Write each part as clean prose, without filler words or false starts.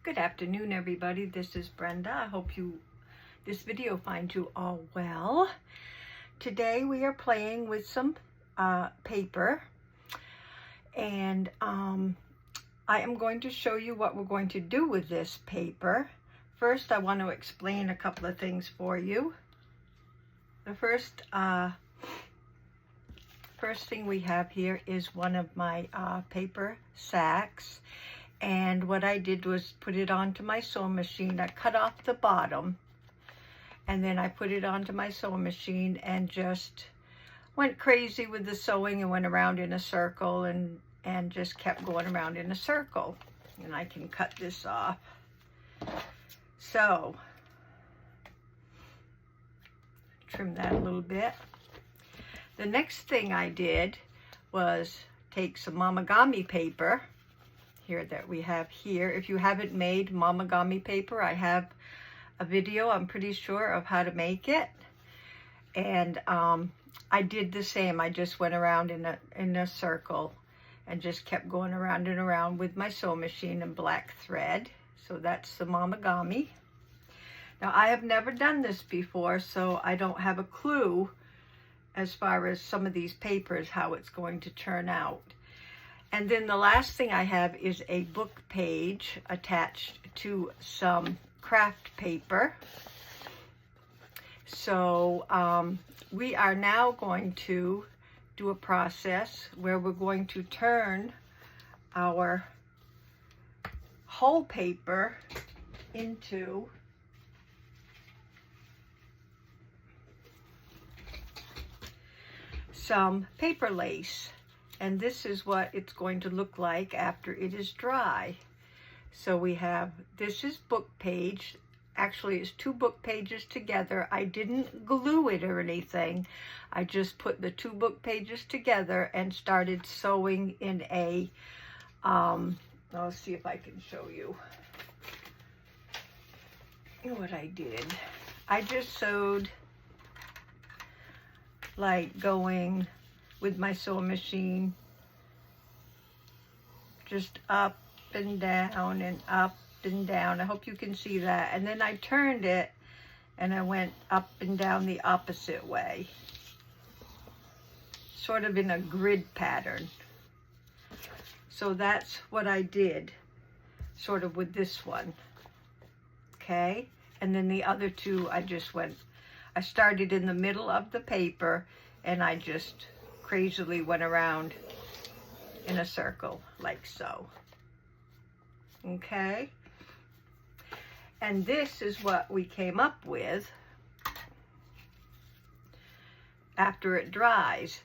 Good afternoon, everybody. This is Brenda. I hope this video finds you all well. Today we are playing with some paper, and I am going to show you what we're going to do with this paper. First, I want to explain a couple of things for you. The first thing we have here is one of my paper sacks. And what I did was put it onto my sewing machine. I cut off the bottom, and then I put it onto my sewing machine and just went crazy with the sewing and went around in a circle and just kept going around in a circle. And I can cut this off. So, trim that a little bit. The next thing I did was take some mamagami paper here that we have here. If you haven't made mamagami paper, I have a video, I'm pretty sure, of how to make it. And I did the same. I just went around in a circle and just kept going around and around with my sewing machine and black thread. So that's the mamagami. Now, I have never done this before, so I don't have a clue as far as some of these papers, how it's going to turn out. And then the last thing I have is a book page attached to some craft paper. So we are now going to do a process where we're going to turn our whole paper into some paper lace. And this is what it's going to look like after it is dry. So we have, this is book page. Actually, it's two book pages together. I didn't glue it or anything. I just put the two book pages together and started sewing in a, I'll see if I can show you what I did. I just sewed like going with my sewing machine, just up and down and up and down. I hope you can see that. And then I turned it and I went up and down the opposite way, sort of in a grid pattern. So that's what I did sort of with this one. Okay, and then the other two I started in the middle of the paper and I just crazily went around in a circle like so. Okay, and this is what we came up with after it dries.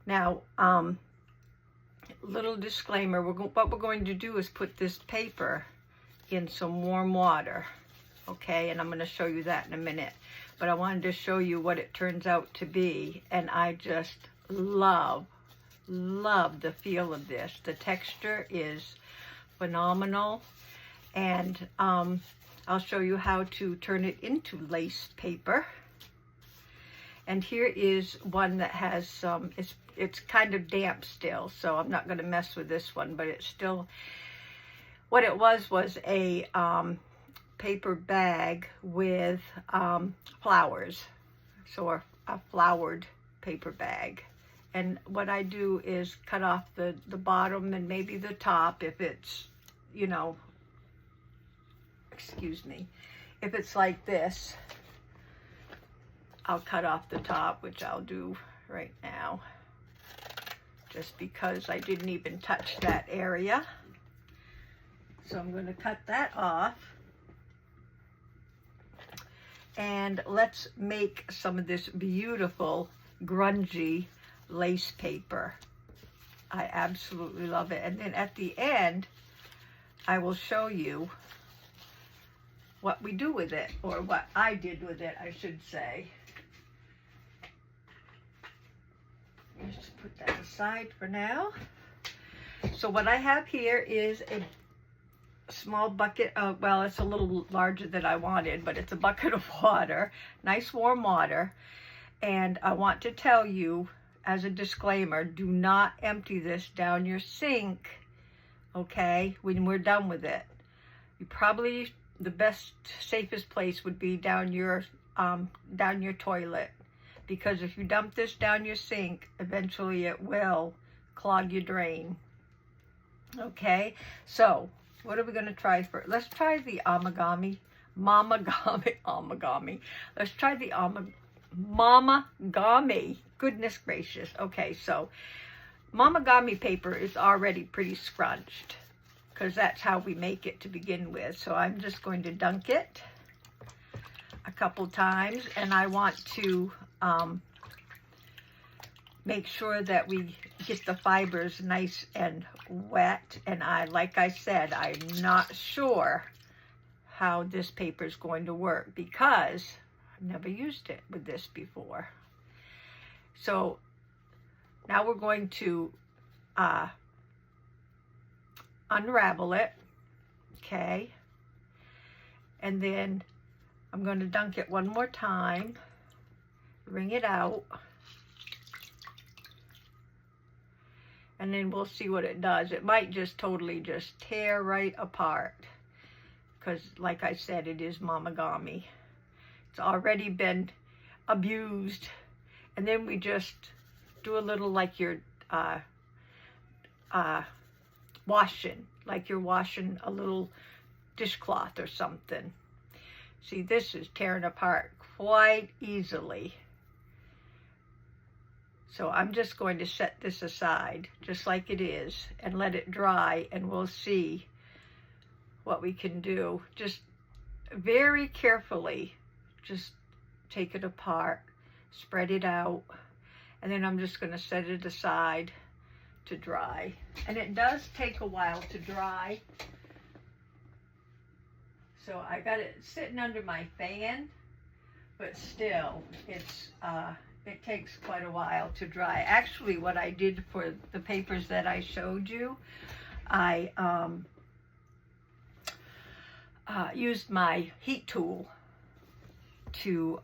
Now, little disclaimer, what we're going to do is put this paper in some warm water. Okay, and I'm going to show you that in a minute, but I wanted to show you what it turns out to be. And I just love the feel of this. The texture is phenomenal, and I'll show you how to turn it into lace paper. And here is one that has some, it's kind of damp still, so I'm not going to mess with this one, but it's still, what it was a paper bag with flowers, so a flowered paper bag. And what I do is cut off the bottom and maybe the top if it's, you know, excuse me, if it's like this, I'll cut off the top, which I'll do right now, just because I didn't even touch that area. So I'm going to cut that off. And let's make some of this beautiful grungy lace paper. I absolutely love it. And then at the end, I will show you what we do with it, or what I did with it, I should say. Let's just put that aside for now. So what I have here is a small bucket of, well, it's a little larger than I wanted, but it's a bucket of water, nice warm water. And I want to tell you, as a disclaimer, do not empty this down your sink, okay, when we're done with it. you probably, the best, safest place would be down your toilet, because if you dump this down your sink, eventually it will clog your drain. Okay, so what are we going to try first? Let's try the Mamagami. Let's try the Mamagami. Goodness gracious. Okay, so Mamagami paper is already pretty scrunched, because that's how we make it to begin with. So I'm just going to dunk it a couple times, and I want to make sure that we get the fibers nice and wet. And like I said, I'm not sure how this paper is going to work, because I've never used it with this before. So now we're going to unravel it, okay? And then I'm going to dunk it one more time, wring it out, and then we'll see what it does. It might just totally just tear right apart, because like I said, it is Mamagami. It's already been abused. And then we just do a little like you're washing, like you're washing a little dishcloth or something. See, this is tearing apart quite easily. So I'm just going to set this aside, just like it is, and let it dry, and we'll see what we can do. Just very carefully, just take it apart, spread it out, and then I'm just going to set it aside to dry. And it does take a while to dry. So I got it sitting under my fan, but still, it takes quite a while to dry. Actually, what I did for the papers that I showed you, I used my heat tool to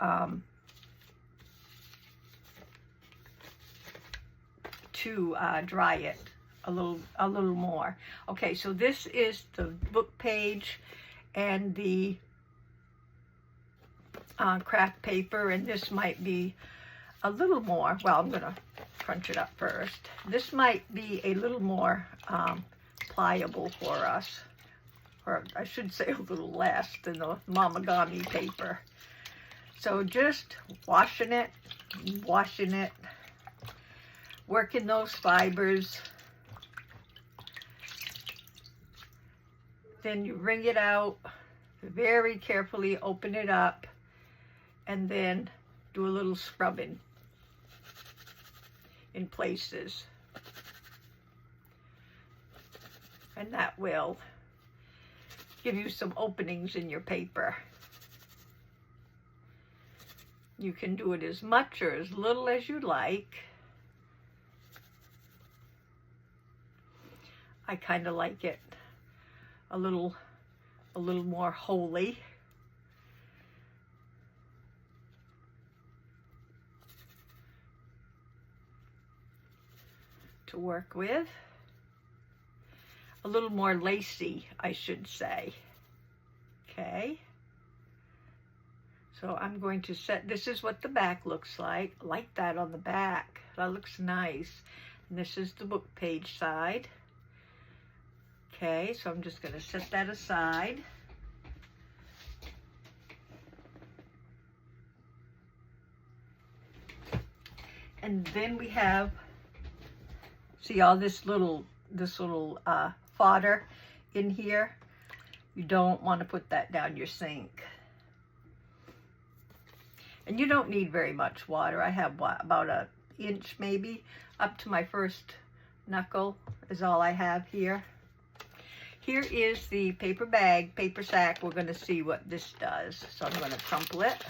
dry it a little more. Okay, so this is the book page and the craft paper, and this might be a little more, well, I'm gonna crunch it up first. This might be a little more pliable for us, or I should say a little less than the Mamagami paper. So just washing it, working those fibers. Then you wring it out, very carefully open it up, and then do a little scrubbing in places. And that will give you some openings in your paper. You can do it as much or as little as you like. I kind of like it a little more holy. To work with. A little more lacy, I should say. Okay. So I'm going to set, this is what the back looks like. I like that on the back. That looks nice. And this is the book page side. Okay, so I'm just going to set that aside. And then we have, see all this little fodder in here? You don't want to put that down your sink. And you don't need very much water. I have about an inch maybe, up to my first knuckle is all I have here. Here is the paper bag, paper sack. We're going to see what this does. So I'm going to crumple it.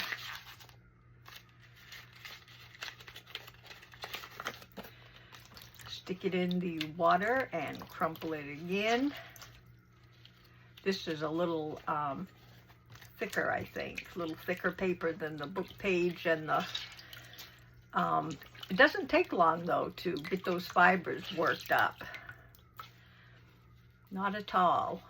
Stick it in the water and crumple it again. This is a little thicker, I think. A little thicker paper than the book page and the... it doesn't take long, though, to get those fibers worked up. Not at all.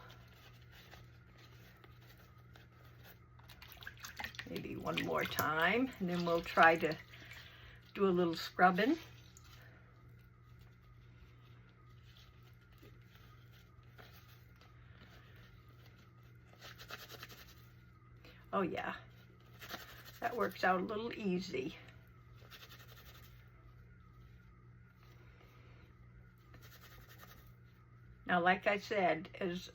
one more time, and then we'll try to do a little scrubbing. Oh yeah, that works out a little easy. Now, like I said, as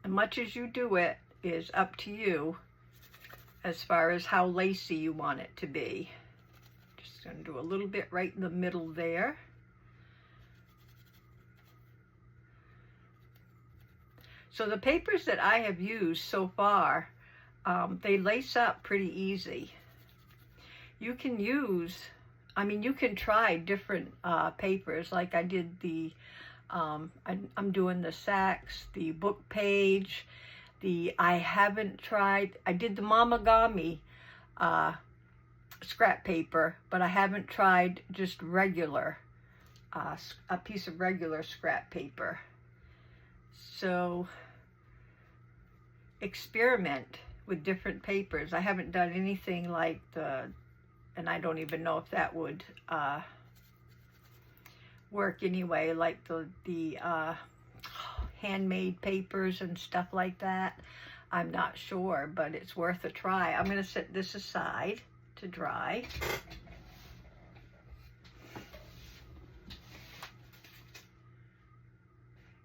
much as you do it is up to you as far as how lacy you want it to be. Just going to do a little bit right in the middle there. So the papers that I have used so far, they lace up pretty easy. You can use, I mean, you can try different papers, like I did the, I'm doing the Saks, the book page, I haven't tried, I did the Mamagami scrap paper, but I haven't tried just regular, a piece of regular scrap paper. So experiment with different papers. I haven't done anything like and I don't even know if that would work anyway, like the handmade papers and stuff like that. I'm not sure, but it's worth a try. I'm going to set this aside to dry.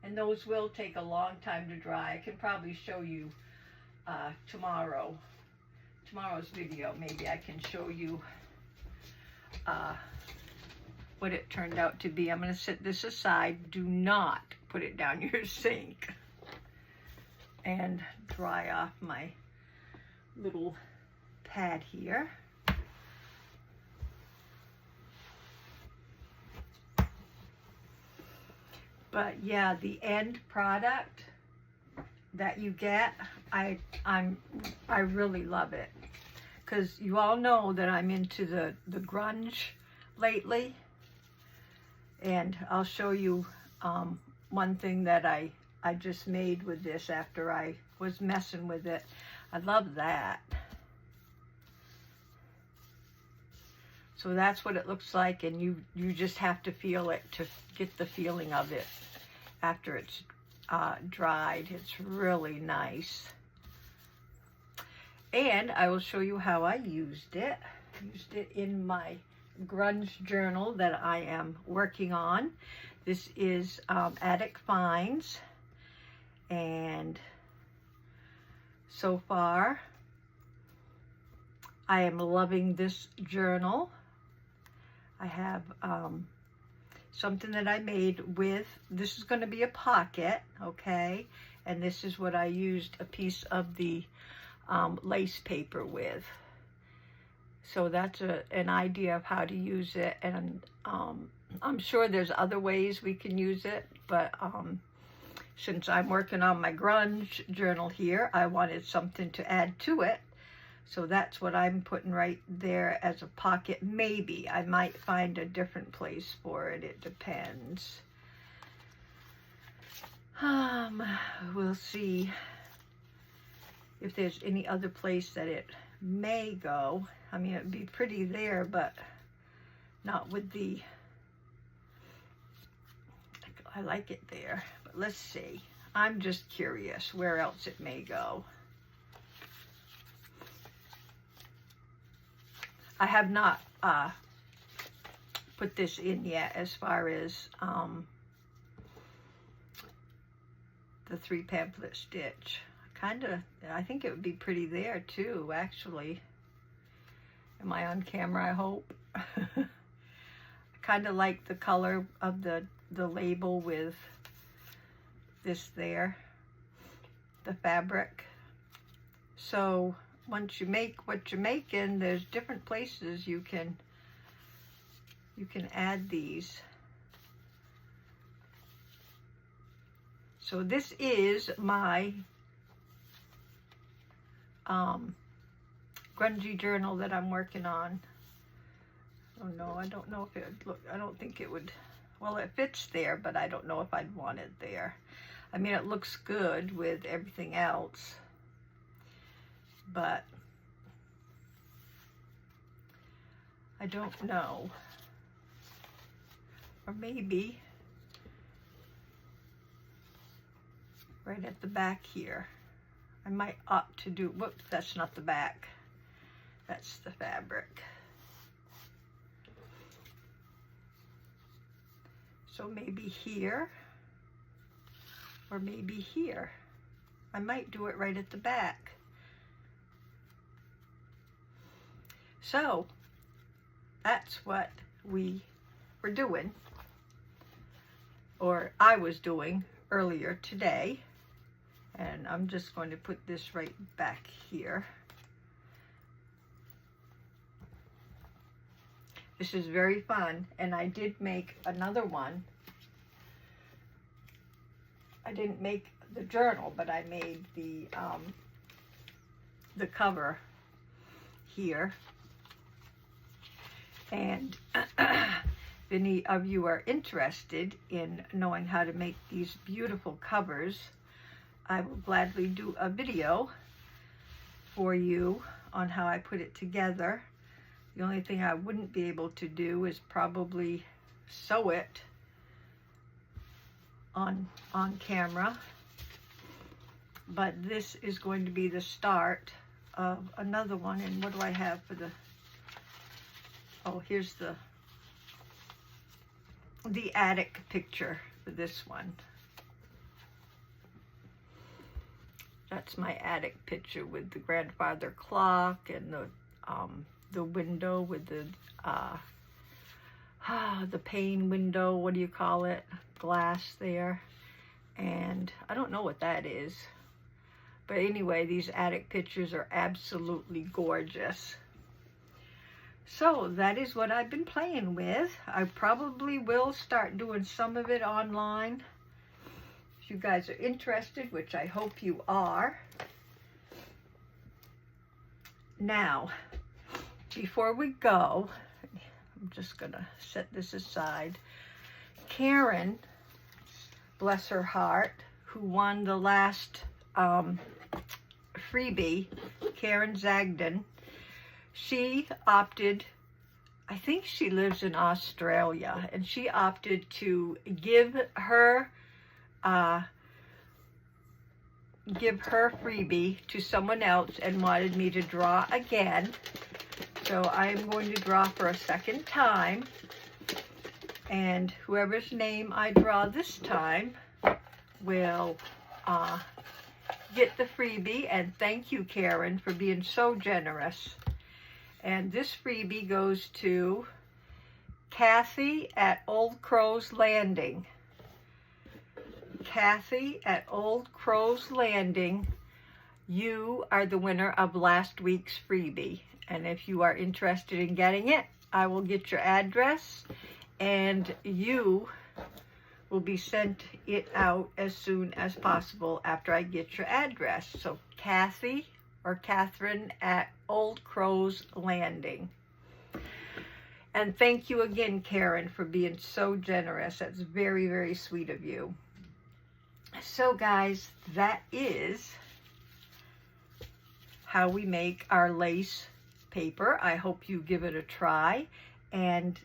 And those will take a long time to dry. I can probably show you tomorrow's video. Maybe I can show you what it turned out to be. I'm going to set this aside. Do not put it down your sink. And dry off my little pad here. But yeah, the end product that you get, I really love it, because you all know that I'm into the grunge lately, and I'll show you one thing that I just made with this after I was messing with it. I love that. So that's what it looks like, and you just have to feel it to get the feeling of it after it's dried. It's really nice. And I will show you how I used it. Used it in my grunge journal that I am working on. This is Attic Finds, and so far I am loving this journal. I have something that I made with, this is going to be a pocket, okay, and this is what I used a piece of the lace paper with. So that's an idea of how to use it, and I'm sure there's other ways we can use it, but since I'm working on my grunge journal here, I wanted something to add to it. So that's what I'm putting right there as a pocket. Maybe I might find a different place for it. It depends. We'll see if there's any other place that it may go. I mean, it'd be pretty there, but not with the, I like it there, but let's see. I'm just curious where else it may go. I have not put this in yet as far as the 3 pamphlet stitch. I think it would be pretty there too, actually. Am I on camera, I hope? I kind of like the color of the label with this there, the fabric. So once you make what you're making, there's different places you can add these. So this is my grungy journal that I'm working on. Oh no, I don't know if it would look, I don't think it would, well, it fits there, but I don't know if I'd want it there. I mean, it looks good with everything else, but I don't know. Or maybe right at the back here. I might opt to do, whoops, that's not the back. That's the fabric. So maybe here, or maybe here. I might do it right at the back. So that's what we were doing, or I was doing earlier today. And I'm just going to put this right back here. This is very fun, and I did make another one. I didn't make the journal, but I made the cover here. And if any of you are interested in knowing how to make these beautiful covers, I will gladly do a video for you on how I put it together. The only thing I wouldn't be able to do is probably sew it on camera. But this is going to be the start of another one. And what do I have for the, oh, here's the attic picture for this one. That's my attic picture with the grandfather clock and the window with the pane window, what do you call it? Glass there. And I don't know what that is. But anyway, these attic pictures are absolutely gorgeous. So that is what I've been playing with. I probably will start doing some of it online. You guys are interested, which I hope you are. Now, before we go, I'm just gonna set this aside. Karen, bless her heart, who won the last freebie, Karen Zagden, she opted, I think she lives in Australia, and she opted to give her freebie to someone else and wanted me to draw again. So I'm going to draw for a second time, and whoever's name I draw this time will get the freebie. And thank you, Karen, for being so generous. And this freebie goes to Kathy at Old Crow's Landing. Kathy at Old Crow's Landing, you are the winner of last week's freebie. And if you are interested in getting it, I will get your address and you will be sent it out as soon as possible after I get your address. So Kathy or Catherine at Old Crow's Landing. And thank you again, Karen, for being so generous. That's very, very sweet of you. So guys, that is how we make our lace paper. I hope you give it a try, and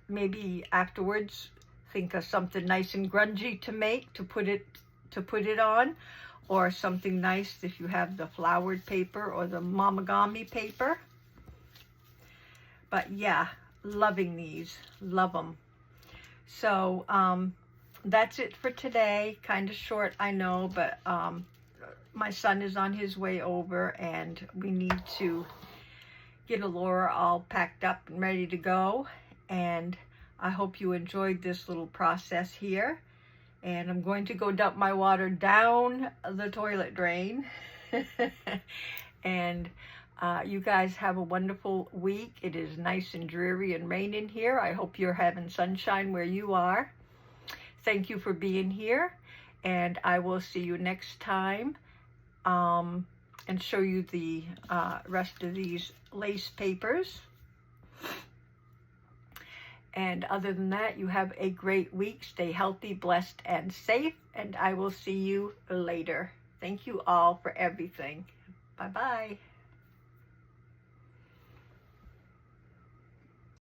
maybe afterwards think of something nice and grungy to make to put it on, or something nice if you have the flowered paper or the mamagami paper. But yeah, loving these, love them. So that's it for today. Kind of short, I know, but my son is on his way over and we need to get Alora all packed up and ready to go. And I hope you enjoyed this little process here. And I'm going to go dump my water down the toilet drain. And you guys have a wonderful week. It is nice and dreary and raining here. I hope you're having sunshine where you are. Thank you for being here, and I will see you next time and show you the rest of these lace papers. And other than that, you have a great week. Stay healthy, blessed, and safe, and I will see you later. Thank you all for everything. Bye-bye.